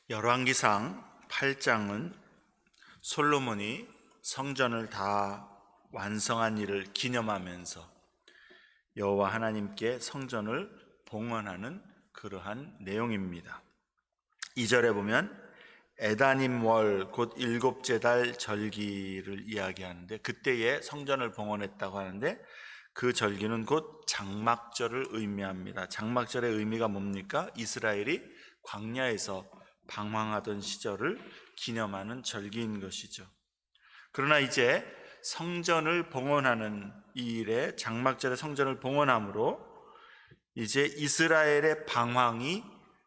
열왕기상 8장은 솔로몬이 성전을 다 완성한 일을 기념하면서 여호와 하나님께 성전을 봉헌하는 그러한 내용입니다. 2절에 보면 에다님 월 곧 일곱째 달 절기를 이야기하는데, 그때에 성전을 봉헌했다고 하는데 그 절기는 곧 장막절을 의미합니다. 장막절의 의미가 뭡니까? 이스라엘이 광야에서 방황하던 시절을 기념하는 절기인 것이죠. 그러나 이제 성전을 봉헌하는 이 일에, 장막절에 성전을 봉헌함으로 이제 이스라엘의 방황이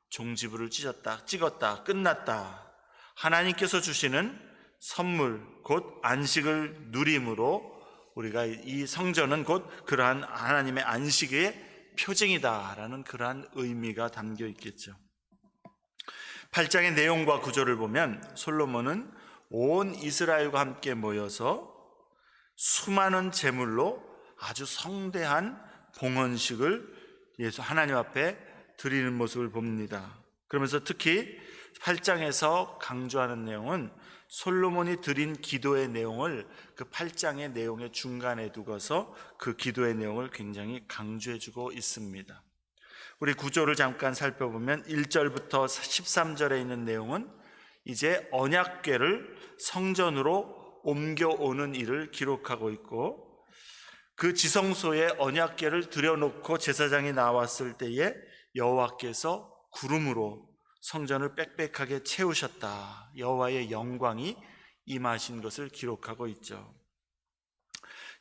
종지부를 찍었다, 끝났다. 하나님께서 주시는 선물, 곧 안식을 누림으로 우리가 이 성전은 곧 그러한 하나님의 안식의 표징이다라는 그러한 의미가 담겨 있겠죠. 8장의 내용과 구조를 보면 솔로몬은 온 이스라엘과 함께 모여서 수많은 제물로 아주 성대한 봉헌식을 하나님 앞에 드리는 모습을 봅니다. 그러면서 특히 8장에서 강조하는 내용은 솔로몬이 드린 기도의 내용을 그 8장의 내용의 중간에 두고서 그 기도의 내용을 굉장히 강조해주고 있습니다. 우리 구조를 잠깐 살펴보면 1절부터 13절에 있는 내용은 이제 언약궤를 성전으로 옮겨오는 일을 기록하고 있고, 그 지성소에 언약궤를 들여놓고 제사장이 나왔을 때에 여호와께서 구름으로 성전을 빽빽하게 채우셨다, 여호와의 영광이 임하신 것을 기록하고 있죠.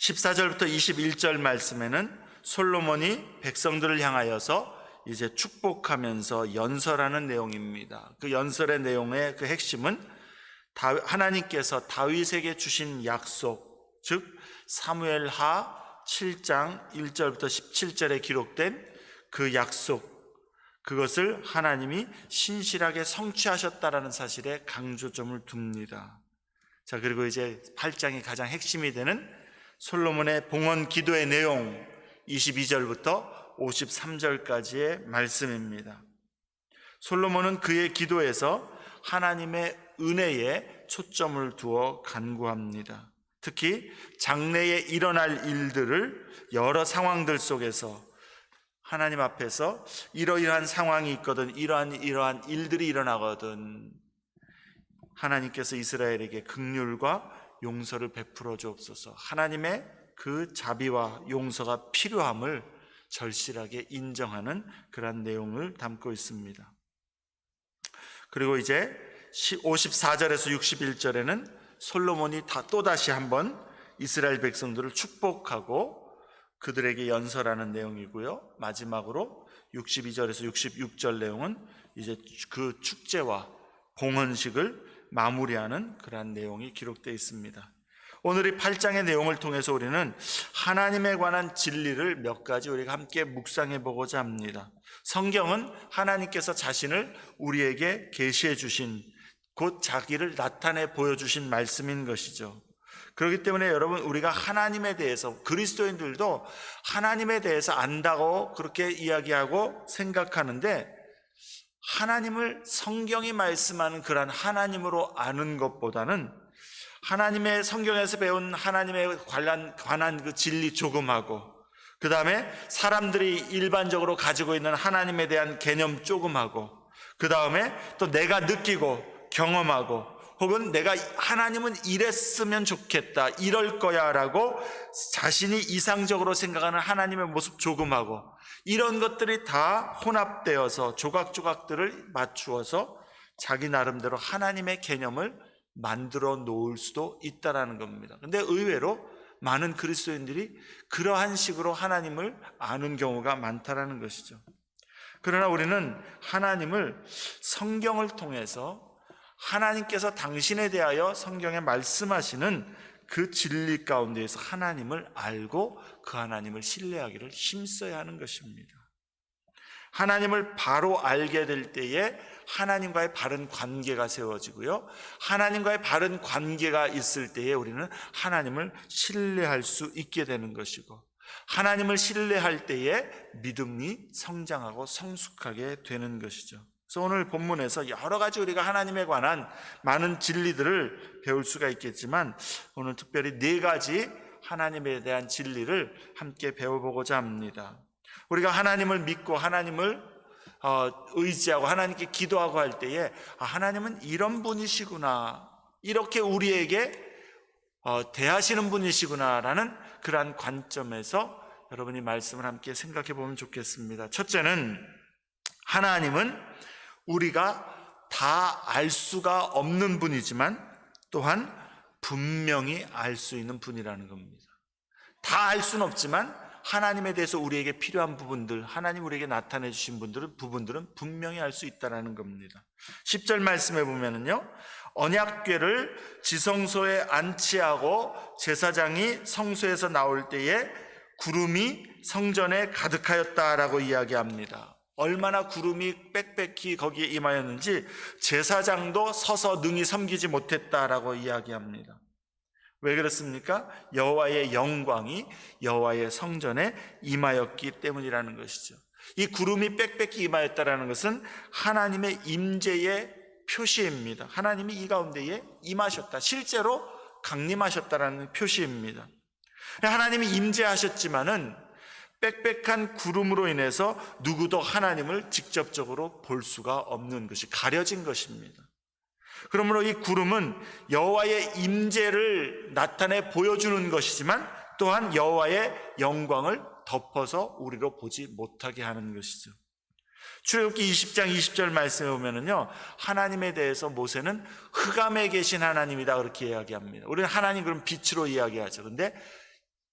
14절부터 21절 말씀에는 솔로몬이 백성들을 향하여서 이제 축복하면서 연설하는 내용입니다. 그 연설의 내용의 그 핵심은 하나님께서 다윗에게 주신 약속, 즉 사무엘하 7장 1절부터 17절에 기록된 그 약속, 그것을 하나님이 신실하게 성취하셨다라는 사실에 강조점을 둡니다. 자, 그리고 이제 8장의 가장 핵심이 되는 솔로몬의 봉헌 기도의 내용, 22절부터 53절까지의 말씀입니다. 솔로몬은 그의 기도에서 하나님의 은혜에 초점을 두어 간구합니다. 특히 장래에 일어날 일들을 여러 상황들 속에서 하나님 앞에서 이러이러한 상황이 있거든, 이러한 일들이 일어나거든, 하나님께서 이스라엘에게 긍휼과 용서를 베풀어 주옵소서, 하나님의 그 자비와 용서가 필요함을 절실하게 인정하는 그런 내용을 담고 있습니다. 그리고 이제 54절에서 61절에는 솔로몬이 또다시 한번 이스라엘 백성들을 축복하고 그들에게 연설하는 내용이고요. 마지막으로 62절에서 66절 내용은 이제 그 축제와 봉헌식을 마무리하는 그러한 내용이 기록되어 있습니다. 오늘 이 8장의 내용을 통해서 우리는 하나님에 관한 진리를 몇 가지 우리가 함께 묵상해 보고자 합니다. 성경은 하나님께서 자신을 우리에게 계시해 주신, 곧 자기를 나타내 보여주신 말씀인 것이죠. 그렇기 때문에 여러분, 우리가 하나님에 대해서, 그리스도인들도 하나님에 대해서 안다고 그렇게 이야기하고 생각하는데, 하나님을 성경이 말씀하는 그러한 하나님으로 아는 것보다는 하나님의 성경에서 배운 하나님에 관한 그 진리 조금하고, 그 다음에 사람들이 일반적으로 가지고 있는 하나님에 대한 개념 조금하고, 그 다음에 또 내가 느끼고 경험하고, 혹은 내가 하나님은 이랬으면 좋겠다, 이럴 거야 라고 자신이 이상적으로 생각하는 하나님의 모습 조금하고, 이런 것들이 다 혼합되어서 조각조각들을 맞추어서 자기 나름대로 하나님의 개념을 만들어 놓을 수도 있다라는 겁니다. 근데 의외로 많은 그리스도인들이 그러한 식으로 하나님을 아는 경우가 많다라는 것이죠. 그러나 우리는 하나님을 성경을 통해서 하나님께서 당신에 대하여 성경에 말씀하시는 그 진리 가운데에서 하나님을 알고 그 하나님을 신뢰하기를 힘써야 하는 것입니다. 하나님을 바로 알게 될 때에 하나님과의 바른 관계가 세워지고요, 하나님과의 바른 관계가 있을 때에 우리는 하나님을 신뢰할 수 있게 되는 것이고, 하나님을 신뢰할 때에 믿음이 성장하고 성숙하게 되는 것이죠. 그래서 오늘 본문에서 여러 가지 우리가 하나님에 관한 많은 진리들을 배울 수가 있겠지만 오늘 특별히 4가지 하나님에 대한 진리를 함께 배워보고자 합니다. 우리가 하나님을 믿고 하나님을 의지하고 하나님께 기도하고 할 때에 하나님은 이런 분이시구나, 이렇게 우리에게 대하시는 분이시구나라는 그러한 관점에서 여러분이 말씀을 함께 생각해 보면 좋겠습니다. 첫째는 하나님은 우리가 다 알 수가 없는 분이지만 또한 분명히 알 수 있는 분이라는 겁니다. 다 알 수는 없지만 하나님에 대해서 우리에게 필요한 부분들, 하나님 우리에게 나타내 주신 부분들은 분명히 알 수 있다는 겁니다. 10절 말씀에 보면은요, 언약궤를 지성소에 안치하고 제사장이 성소에서 나올 때에 구름이 성전에 가득하였다라고 이야기합니다. 얼마나 구름이 빽빽히 거기에 임하였는지 제사장도 서서 능히 섬기지 못했다라고 이야기합니다. 왜 그렇습니까? 여호와의 영광이 여호와의 성전에 임하였기 때문이라는 것이죠. 이 구름이 빽빽히 임하였다라는 것은 하나님의 임재의 표시입니다. 하나님이 이 가운데에 임하셨다, 실제로 강림하셨다라는 표시입니다. 하나님이 임재하셨지만은 빽빽한 구름으로 인해서 누구도 하나님을 직접적으로 볼 수가 없는 것이 가려진 것입니다. 그러므로 이 구름은 여호와의 임재를 나타내 보여주는 것이지만 또한 여호와의 영광을 덮어서 우리로 보지 못하게 하는 것이죠. 출애굽기 20장 20절 말씀에 보면은요, 하나님에 대해서 모세는 흑암에 계신 하나님이다 그렇게 이야기합니다. 우리는 하나님 그럼 빛으로 이야기하죠. 그런데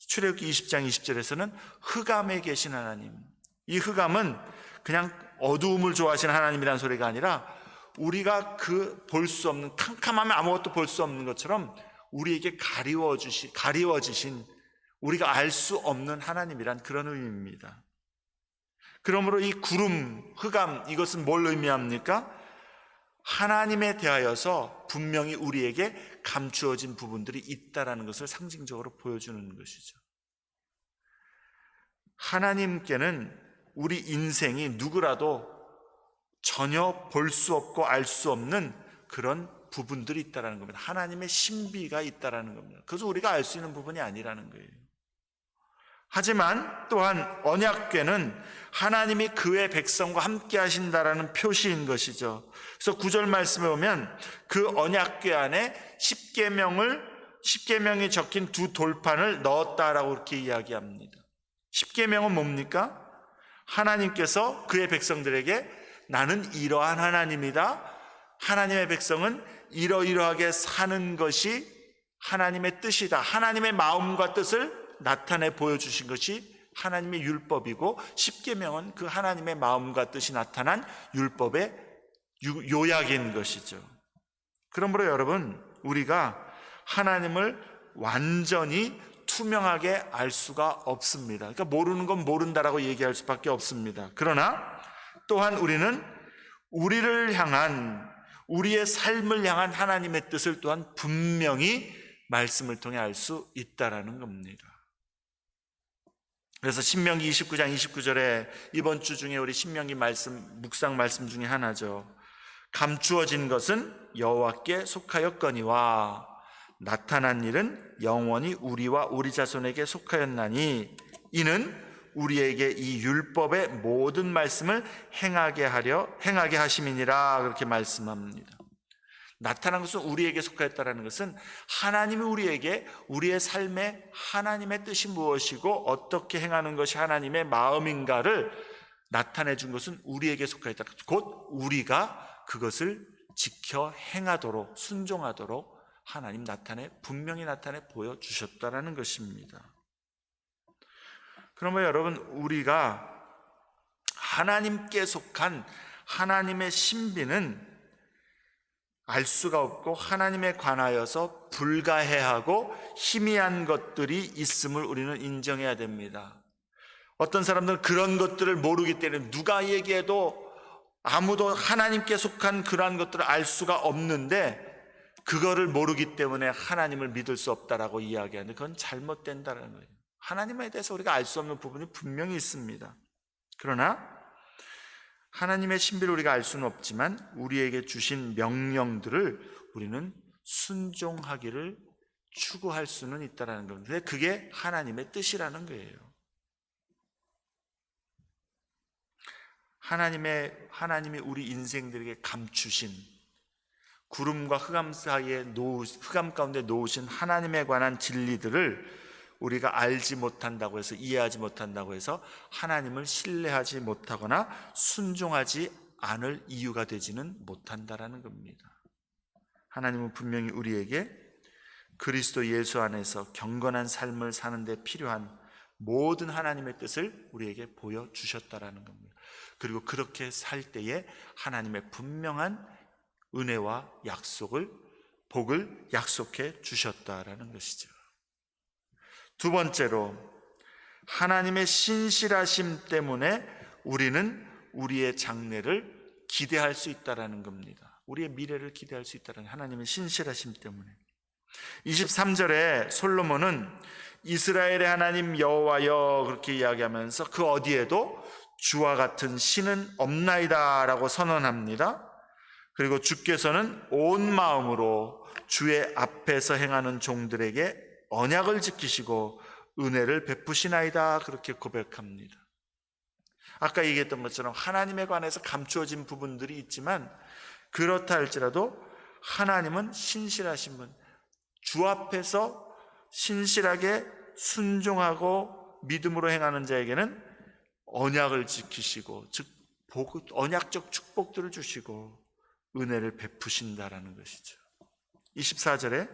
출애굽기 20장 20절에서는 흑암에 계신 하나님, 이 흑암은 그냥 어두움을 좋아하시는 하나님이라는 소리가 아니라 우리가 볼 수 없는, 캄캄하면 아무것도 볼 수 없는 것처럼 우리에게 가리워지신 우리가 알 수 없는 하나님이란 그런 의미입니다. 그러므로 이 구름, 흑암, 이것은 뭘 의미합니까? 하나님에 대하여서 분명히 우리에게 감추어진 부분들이 있다라는 것을 상징적으로 보여주는 것이죠. 하나님께는 우리 인생이 누구라도 전혀 볼 수 없고 알 수 없는 그런 부분들이 있다라는 겁니다. 하나님의 신비가 있다라는 겁니다. 그래서 우리가 알 수 있는 부분이 아니라는 거예요. 하지만 또한 언약궤는 하나님이 그의 백성과 함께 하신다라는 표시인 것이죠. 그래서 9절 말씀에 보면 그 언약궤 안에 십계명이 적힌 2 돌판을 넣었다라고 이렇게 이야기합니다. 십계명은 뭡니까? 하나님께서 그의 백성들에게 나는 이러한 하나님이다, 하나님의 백성은 이러이러하게 사는 것이 하나님의 뜻이다, 하나님의 마음과 뜻을 나타내 보여주신 것이 하나님의 율법이고, 십계명은 그 하나님의 마음과 뜻이 나타난 율법의 요약인 것이죠. 그러므로 여러분, 우리가 하나님을 완전히 투명하게 알 수가 없습니다. 그러니까 모르는 건 모른다라고 얘기할 수밖에 없습니다. 그러나 또한 우리는 우리를 향한, 우리의 삶을 향한 하나님의 뜻을 또한 분명히 말씀을 통해 알 수 있다라는 겁니다. 그래서 신명기 29장 29절에 이번 주 중에 우리 신명기 묵상 말씀 중에 하나죠. 감추어진 것은 여호와께 속하였거니와 나타난 일은 영원히 우리와 우리 자손에게 속하였나니 이는 우리에게 이 율법의 모든 말씀을 행하게 하심이니라 그렇게 말씀합니다. 나타난 것은 우리에게 속하였다는 것은 하나님이 우리에게 우리의 삶에 하나님의 뜻이 무엇이고 어떻게 행하는 것이 하나님의 마음인가를 나타내 준 것은 우리에게 속하였다. 곧 우리가 그것을 지켜 행하도록, 순종하도록 하나님 분명히 나타내 보여주셨다는 것입니다. 그러면 여러분, 우리가 하나님께 속한 하나님의 신비는 알 수가 없고 하나님에 관하여서 불가해하고 희미한 것들이 있음을 우리는 인정해야 됩니다. 어떤 사람들은 그런 것들을 모르기 때문에 누가 얘기해도 아무도 하나님께 속한 그러한 것들을 알 수가 없는데 그거를 모르기 때문에 하나님을 믿을 수 없다라고 이야기하는데 그건 잘못된다는 거예요. 하나님에 대해서 우리가 알 수 없는 부분이 분명히 있습니다. 그러나 하나님의 신비를 우리가 알 수는 없지만 우리에게 주신 명령들을 우리는 순종하기를 추구할 수는 있다는 겁니다. 그게 하나님의 뜻이라는 거예요. 하나님이 우리 인생들에게 감추신 구름과 흑암 가운데 놓으신 하나님에 관한 진리들을 우리가 알지 못한다고 해서, 이해하지 못한다고 해서 하나님을 신뢰하지 못하거나 순종하지 않을 이유가 되지는 못한다라는 겁니다. 하나님은 분명히 우리에게 그리스도 예수 안에서 경건한 삶을 사는 데 필요한 모든 하나님의 뜻을 우리에게 보여주셨다라는 겁니다. 그리고 그렇게 살 때에 하나님의 분명한 은혜와 복을 약속해 주셨다라는 것이죠. 두 번째로, 하나님의 신실하심 때문에 우리는 우리의 장래를 기대할 수 있다라는 겁니다. 우리의 미래를 기대할 수 있다는 하나님의 신실하심 때문에. 23절에 솔로몬은 이스라엘의 하나님 여호와여 그렇게 이야기하면서 그 어디에도 주와 같은 신은 없나이다 라고 선언합니다. 그리고 주께서는 온 마음으로 주의 앞에서 행하는 종들에게 언약을 지키시고 은혜를 베푸시나이다 그렇게 고백합니다. 아까 얘기했던 것처럼 하나님에 관해서 감추어진 부분들이 있지만 그렇다 할지라도 하나님은 신실하신 분, 주 앞에서 신실하게 순종하고 믿음으로 행하는 자에게는 언약을 지키시고, 즉 언약적 축복들을 주시고 은혜를 베푸신다라는 것이죠. 24절에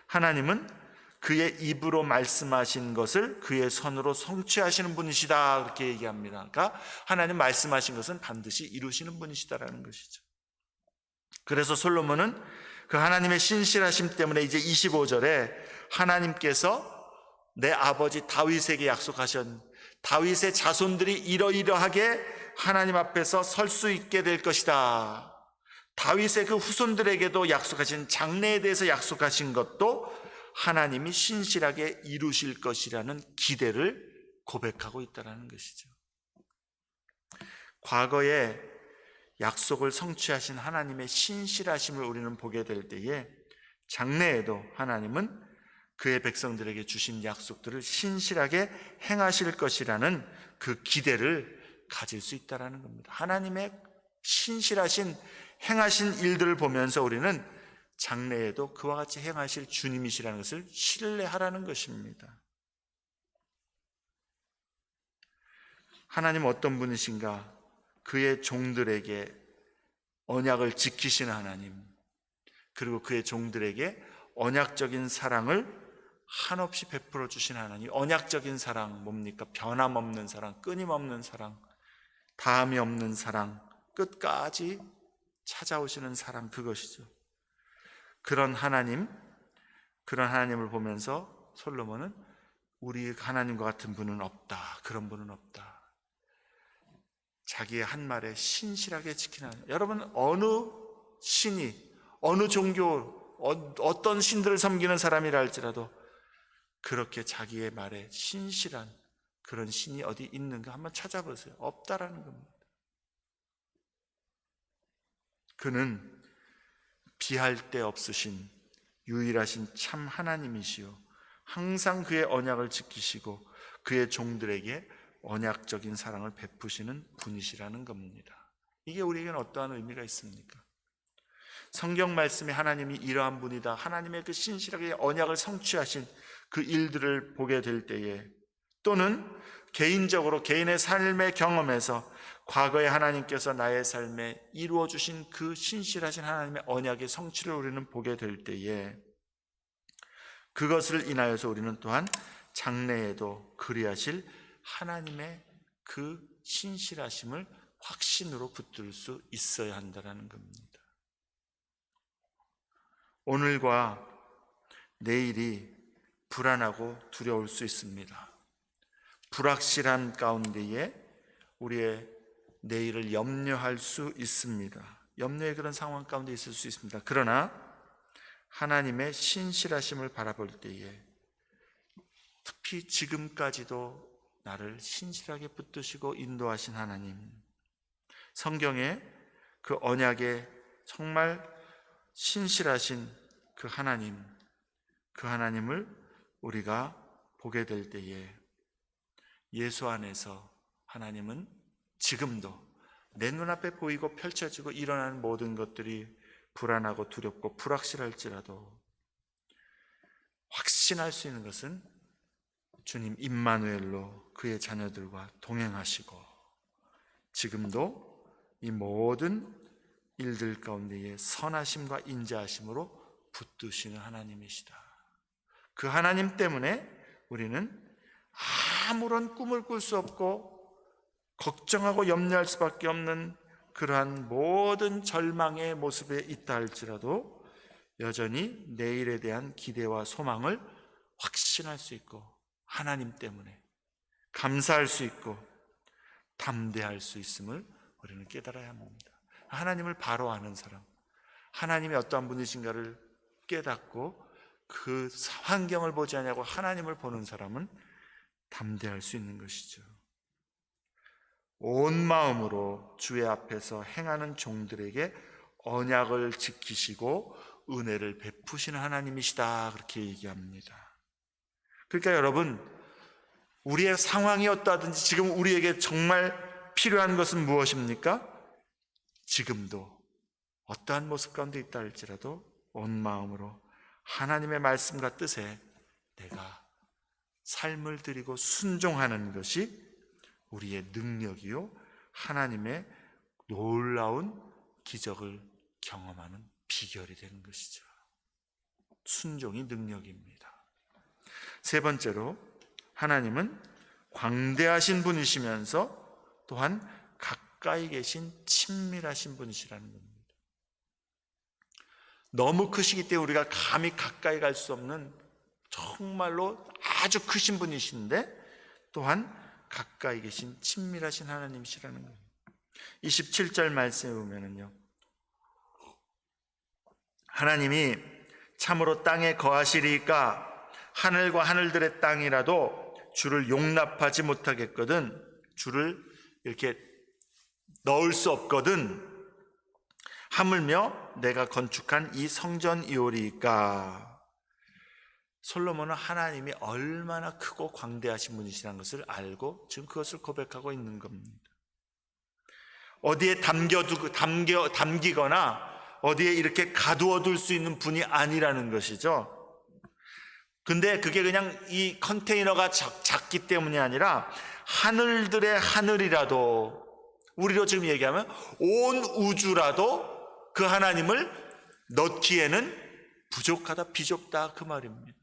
하나님은 그의 입으로 말씀하신 것을 그의 손으로 성취하시는 분이시다 그렇게 얘기합니다. 그러니까 하나님 말씀하신 것은 반드시 이루시는 분이시다라는 것이죠. 그래서 솔로몬은 그 하나님의 신실하심 때문에 이제 25절에 하나님께서 내 아버지 다윗에게 약속하신 다윗의 자손들이 이러이러하게 하나님 앞에서 설 수 있게 될 것이다. 다윗의 그 후손들에게도 약속하신 장래에 대해서 약속하신 것도 하나님이 신실하게 이루실 것이라는 기대를 고백하고 있다는 것이죠. 과거에 약속을 성취하신 하나님의 신실하심을 우리는 보게 될 때에 장래에도 하나님은 그의 백성들에게 주신 약속들을 신실하게 행하실 것이라는 그 기대를 가질 수 있다는 겁니다. 하나님의 신실하신 행하신 일들을 보면서 우리는 장래에도 그와 같이 행하실 주님이시라는 것을 신뢰하라는 것입니다. 하나님은 어떤 분이신가? 그의 종들에게 언약을 지키시는 하나님, 그리고 그의 종들에게 언약적인 사랑을 한없이 베풀어 주신 하나님. 언약적인 사랑 뭡니까? 변함없는 사랑, 끊임없는 사랑, 다함이 없는 사랑, 끝까지 찾아오시는 사랑, 그것이죠. 그런 하나님을 보면서 솔로몬은 우리 하나님과 같은 분은 없다, 그런 분은 없다. 자기의 한 말에 신실하게 지키는 하나님. 여러분, 어느 신이, 어느 종교, 어떤 신들을 섬기는 사람이라 할지라도 그렇게 자기의 말에 신실한 그런 신이 어디 있는가 한번 찾아보세요. 없다라는 겁니다. 그는 비할 데 없으신 유일하신 참 하나님이시요 항상 그의 언약을 지키시고 그의 종들에게 언약적인 사랑을 베푸시는 분이시라는 겁니다. 이게 우리에게는 어떠한 의미가 있습니까? 성경 말씀에 하나님이 이러한 분이다, 하나님의 그 신실하게 언약을 성취하신 그 일들을 보게 될 때에, 또는 개인적으로 개인의 삶의 경험에서 과거에 하나님께서 나의 삶에 이루어 주신 그 신실하신 하나님의 언약의 성취를 우리는 보게 될 때에 그것을 인하여서 우리는 또한 장래에도 그리하실 하나님의 그 신실하심을 확신으로 붙들 수 있어야 한다는 겁니다. 오늘과 내일이 불안하고 두려울 수 있습니다. 불확실한 가운데에 우리의 내일을 염려할 수 있습니다. 염려의 그런 상황 가운데 있을 수 있습니다. 그러나 하나님의 신실하심을 바라볼 때에 특히 지금까지도 나를 신실하게 붙드시고 인도하신 하나님, 성경에 그 언약에 정말 신실하신 그 하나님을 우리가 보게 될 때에 예수 안에서 하나님은 지금도 내 눈앞에 보이고 펼쳐지고 일어나는 모든 것들이 불안하고 두렵고 불확실할지라도 확신할 수 있는 것은 주님 임마누엘로 그의 자녀들과 동행하시고 지금도 이 모든 일들 가운데에 선하심과 인자하심으로 붙드시는 하나님이시다. 그 하나님 때문에 우리는 아무런 꿈을 꿀 수 없고 걱정하고 염려할 수밖에 없는 그러한 모든 절망의 모습에 있다 할지라도 여전히 내일에 대한 기대와 소망을 확신할 수 있고 하나님 때문에 감사할 수 있고 담대할 수 있음을 우리는 깨달아야 합니다. 하나님을 바로 아는 사람, 하나님이 어떠한 분이신가를 깨닫고 그 환경을 보지 않냐고 하나님을 보는 사람은 담대할 수 있는 것이죠. 온 마음으로 주의 앞에서 행하는 종들에게 언약을 지키시고 은혜를 베푸시는 하나님이시다, 그렇게 얘기합니다. 그러니까 여러분, 우리의 상황이 어떠하든지 지금 우리에게 정말 필요한 것은 무엇입니까? 지금도 어떠한 모습 가운데 있다 할지라도 온 마음으로 하나님의 말씀과 뜻에 내가 삶을 드리고 순종하는 것이 우리의 능력이요 하나님의 놀라운 기적을 경험하는 비결이 되는 것이죠. 순종이 능력입니다. 세 번째로 하나님은 광대하신 분이시면서 또한 가까이 계신 친밀하신 분이시라는 겁니다. 너무 크시기 때문에 우리가 감히 가까이 갈 수 없는 정말로 아주 크신 분이신데 또한 가까이 계신 친밀하신 하나님이시라는 거예요. 27절 말씀에 보면은요, 하나님이 참으로 땅에 거하시리까 하늘과 하늘들의 땅이라도 주를 용납하지 못하겠거든, 주를 이렇게 넣을 수 없거든, 하물며 내가 건축한 이 성전이오리까. 솔로몬은 하나님이 얼마나 크고 광대하신 분이시라는 것을 알고 지금 그것을 고백하고 있는 겁니다. 어디에 담기거나 어디에 이렇게 가두어둘 수 있는 분이 아니라는 것이죠. 근데 그게 그냥 이 컨테이너가 작기 때문이 아니라 하늘들의 하늘이라도, 우리로 지금 얘기하면 온 우주라도 그 하나님을 넣기에는 부족하다, 비좁다, 그 말입니다.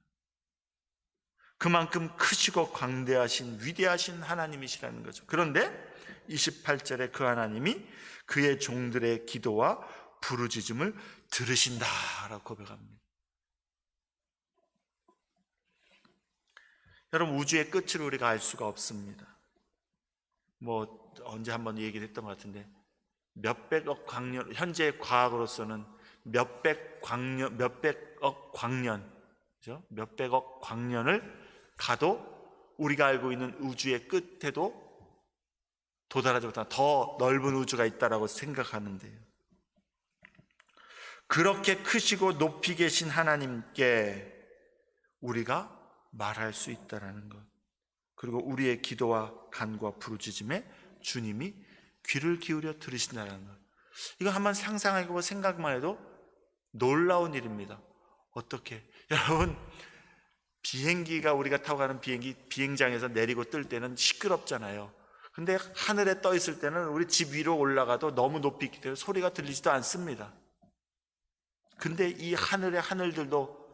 그만큼 크시고 광대하신 위대하신 하나님이시라는 거죠. 그런데 28절에 그 하나님이 그의 종들의 기도와 부르짖음을 들으신다라고 고백합니다. 여러분, 우주의 끝을 우리가 알 수가 없습니다. 언제 한번 얘기를 했던 것 같은데 몇백억 광년, 현재 과학으로서는 몇백억 광년, 그죠? 몇백억 광년을 가도 우리가 알고 있는 우주의 끝에도 도달하지 못한 더 넓은 우주가 있다라고 생각하는데요. 그렇게 크시고 높이 계신 하나님께 우리가 말할 수 있다라는 것, 그리고 우리의 기도와 간구와 부르짖음에 주님이 귀를 기울여 들으신다는 것, 이거 한번 상상하고 생각만 해도 놀라운 일입니다. 어떻게? 여러분, 비행기가, 우리가 타고 가는 비행장에서 내리고 뜰 때는 시끄럽잖아요. 근데 하늘에 떠 있을 때는 우리 집 위로 올라가도 너무 높이 있기 때문에 소리가 들리지도 않습니다. 근데 이 하늘의 하늘들도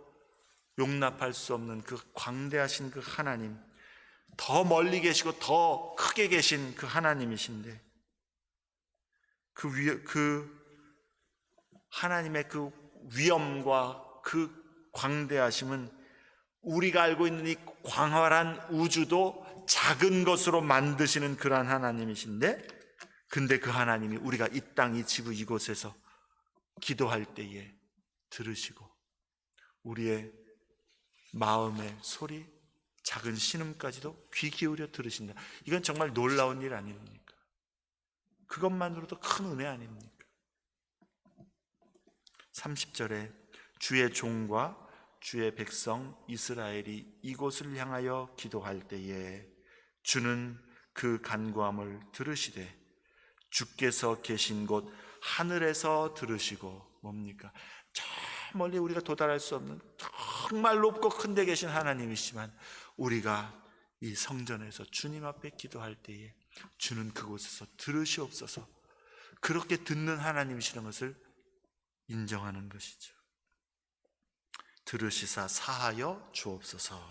용납할 수 없는 그 광대하신 그 하나님, 더 멀리 계시고 더 크게 계신 그 하나님이신데 그 하나님의 그 위엄과 그 광대하심은 우리가 알고 있는 이 광활한 우주도 작은 것으로 만드시는 그러한 하나님이신데, 근데 그 하나님이 우리가 이 땅, 이 지구, 이곳에서 기도할 때에 들으시고 우리의 마음의 소리, 작은 신음까지도 귀 기울여 들으신다. 이건 정말 놀라운 일 아닙니까? 그것만으로도 큰 은혜 아닙니까? 30절에 주의 종과 주의 백성 이스라엘이 이곳을 향하여 기도할 때에 주는 그 간구함을 들으시되 주께서 계신 곳 하늘에서 들으시고, 뭡니까? 저 멀리 우리가 도달할 수 없는 정말 높고 큰 데 계신 하나님이시지만 우리가 이 성전에서 주님 앞에 기도할 때에 주는 그곳에서 들으시옵소서, 그렇게 듣는 하나님이시는 것을 인정하는 것이죠. 들으시사 사하여 주옵소서.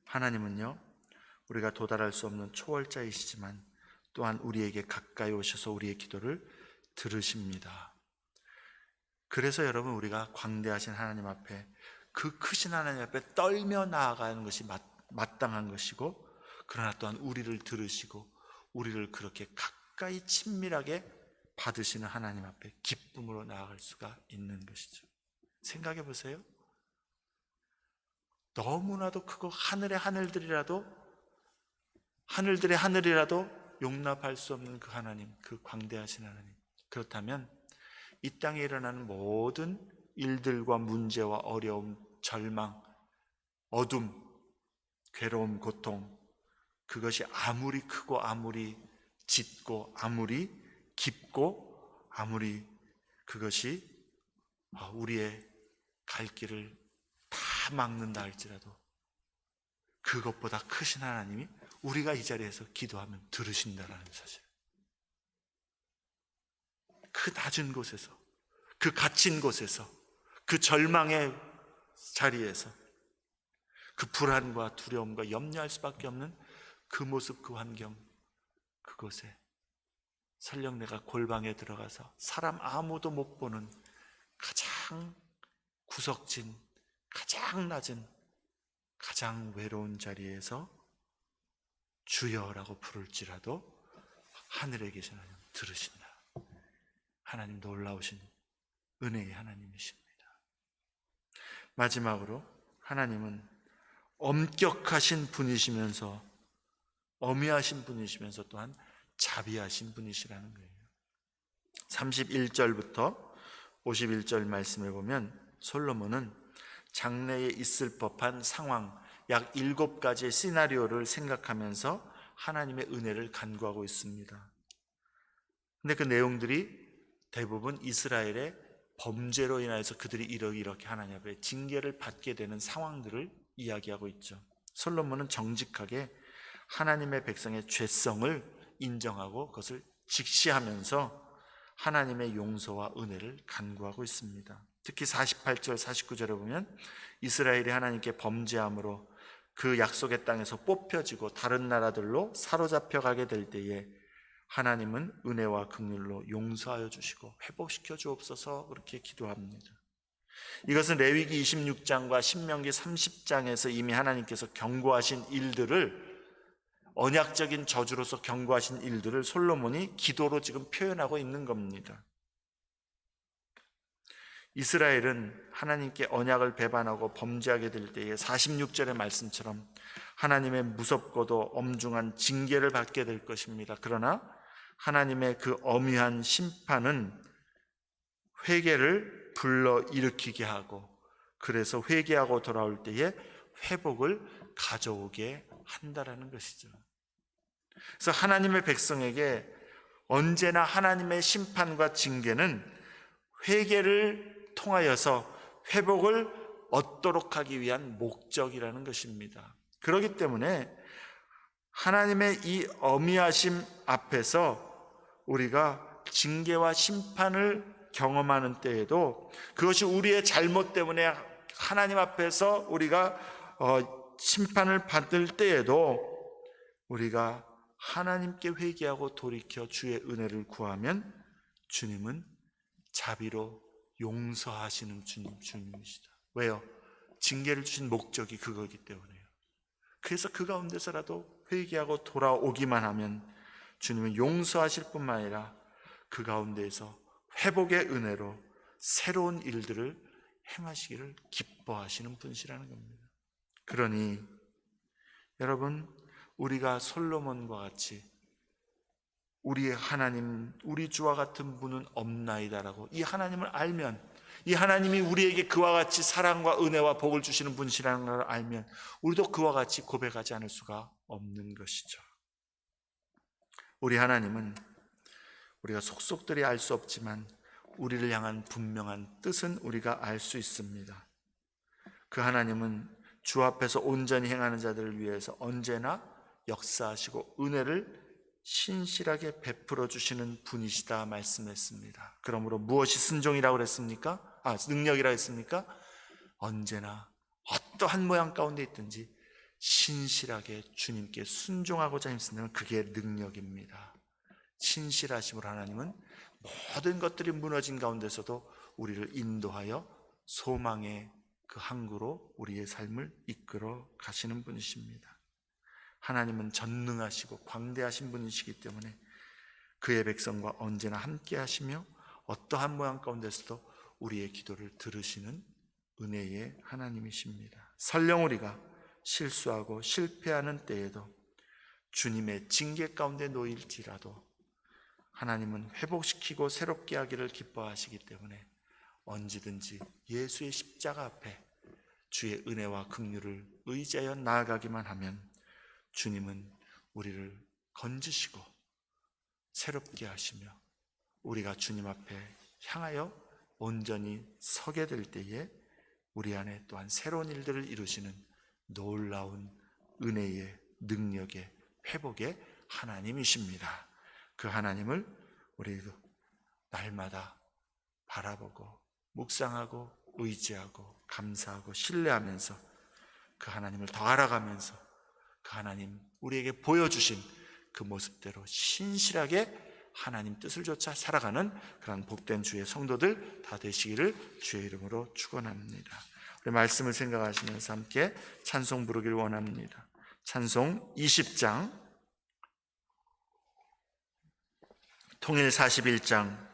하나님은요, 우리가 도달할 수 없는 초월자이시지만 또한 우리에게 가까이 오셔서 우리의 기도를 들으십니다. 그래서 여러분, 우리가 광대하신 하나님 앞에, 그 크신 하나님 앞에 떨며 나아가는 것이 마땅한 것이고, 그러나 또한 우리를 들으시고 우리를 그렇게 가까이 친밀하게 받으시는 하나님 앞에 기쁨으로 나아갈 수가 있는 것이죠. 생각해 보세요. 너무나도 크고 하늘의 하늘들의 하늘이라도 용납할 수 없는 그 하나님, 그 광대하신 하나님. 그렇다면 이 땅에 일어나는 모든 일들과 문제와 어려움, 절망, 어둠, 괴로움, 고통, 그것이 아무리 크고 아무리 짙고 아무리 깊고 아무리 그것이 우리의 갈 길을 다 막는다 할지라도 그것보다 크신 하나님이 우리가 이 자리에서 기도하면 들으신다라는 사실. 그 낮은 곳에서, 그 갇힌 곳에서, 그 절망의 자리에서, 그 불안과 두려움과 염려할 수밖에 없는 그 모습, 그 환경, 그곳에 설령 내가 골방에 들어가서 사람 아무도 못 보는 가장 구석진, 가장 낮은, 가장 외로운 자리에서 주여라고 부를지라도 하늘에 계신 하나님 들으신다. 하나님 놀라우신 은혜의 하나님이십니다. 마지막으로 하나님은 엄격하신 분이시면서, 엄위하신 분이시면서 또한 자비하신 분이시라는 거예요. 31절부터 51절 말씀을 보면 솔로몬은 장래에 있을 법한 상황, 약 7가지의 시나리오를 생각하면서 하나님의 은혜를 간구하고 있습니다. 근데 그 내용들이 대부분 이스라엘의 범죄로 인해서 그들이 이렇게 하나님 앞에 징계를 받게 되는 상황들을 이야기하고 있죠. 솔로몬은 정직하게 하나님의 백성의 죄성을 인정하고 그것을 직시하면서 하나님의 용서와 은혜를 간구하고 있습니다. 특히 48절, 49절에 보면 이스라엘이 하나님께 범죄함으로 그 약속의 땅에서 뽑혀지고 다른 나라들로 사로잡혀 가게 될 때에 하나님은 은혜와 긍휼로 용서하여 주시고 회복시켜 주옵소서, 그렇게 기도합니다. 이것은 레위기 26장과 신명기 30장에서 이미 하나님께서 경고하신 일들을, 언약적인 저주로서 경고하신 일들을 솔로몬이 기도로 지금 표현하고 있는 겁니다. 이스라엘은 하나님께 언약을 배반하고 범죄하게 될 때에 46절의 말씀처럼 하나님의 무섭고도 엄중한 징계를 받게 될 것입니다. 그러나 하나님의 그 엄위한 심판은 회개를 불러일으키게 하고, 그래서 회개하고 돌아올 때에 회복을 가져오게 한다라는 것이죠. 그래서 하나님의 백성에게 언제나 하나님의 심판과 징계는 회개를 통하여서 회복을 얻도록 하기 위한 목적이라는 것입니다. 그렇기 때문에 하나님의 이 엄위하심 앞에서 우리가 징계와 심판을 경험하는 때에도, 그것이 우리의 잘못 때문에 하나님 앞에서 우리가 심판을 받을 때에도 우리가 하나님께 회개하고 돌이켜 주의 은혜를 구하면 주님은 자비로 용서하시는 주님이시다. 왜요? 징계를 주신 목적이 그거기 때문에요. 그래서 그 가운데서라도 회개하고 돌아오기만 하면 주님은 용서하실 뿐만 아니라 그 가운데에서 회복의 은혜로 새로운 일들을 행하시기를 기뻐하시는 분이시라는 겁니다. 그러니 여러분, 우리가 솔로몬과 같이 우리의 하나님, 우리 주와 같은 분은 없나이다라고 이 하나님을 알면, 이 하나님이 우리에게 그와 같이 사랑과 은혜와 복을 주시는 분이시라는 걸 알면 우리도 그와 같이 고백하지 않을 수가 없는 것이죠. 우리 하나님은 우리가 속속들이 알 수 없지만 우리를 향한 분명한 뜻은 우리가 알 수 있습니다. 그 하나님은 주 앞에서 온전히 행하는 자들을 위해서 언제나 역사하시고 은혜를 신실하게 베풀어 주시는 분이시다 말씀했습니다. 그러므로 무엇이 순종이라고 그랬습니까? 능력이라고 했습니까? 언제나 어떠한 모양 가운데 있든지 신실하게 주님께 순종하고자 힘쓰는 그게 능력입니다. 신실하심으로 하나님은 모든 것들이 무너진 가운데서도 우리를 인도하여 소망의 그 항구로 우리의 삶을 이끌어 가시는 분이십니다. 하나님은 전능하시고 광대하신 분이시기 때문에 그의 백성과 언제나 함께 하시며 어떠한 모양 가운데서도 우리의 기도를 들으시는 은혜의 하나님이십니다. 설령 우리가 실수하고 실패하는 때에도 주님의 징계 가운데 놓일지라도 하나님은 회복시키고 새롭게 하기를 기뻐하시기 때문에 언제든지 예수의 십자가 앞에 주의 은혜와 긍휼을 의지하여 나아가기만 하면 주님은 우리를 건지시고 새롭게 하시며 우리가 주님 앞에 향하여 온전히 서게 될 때에 우리 안에 또한 새로운 일들을 이루시는 놀라운 은혜의 능력의 회복의 하나님이십니다. 그 하나님을 우리도 날마다 바라보고 묵상하고 의지하고 감사하고 신뢰하면서 그 하나님을 더 알아가면서 그 하나님 우리에게 보여주신 그 모습대로 신실하게 하나님 뜻을 쫓아 살아가는 그런 복된 주의 성도들 다 되시기를 주의 이름으로 축원합니다. 우리 말씀을 생각하시면서 함께 찬송 부르기를 원합니다. 찬송 20장, 통일 41장,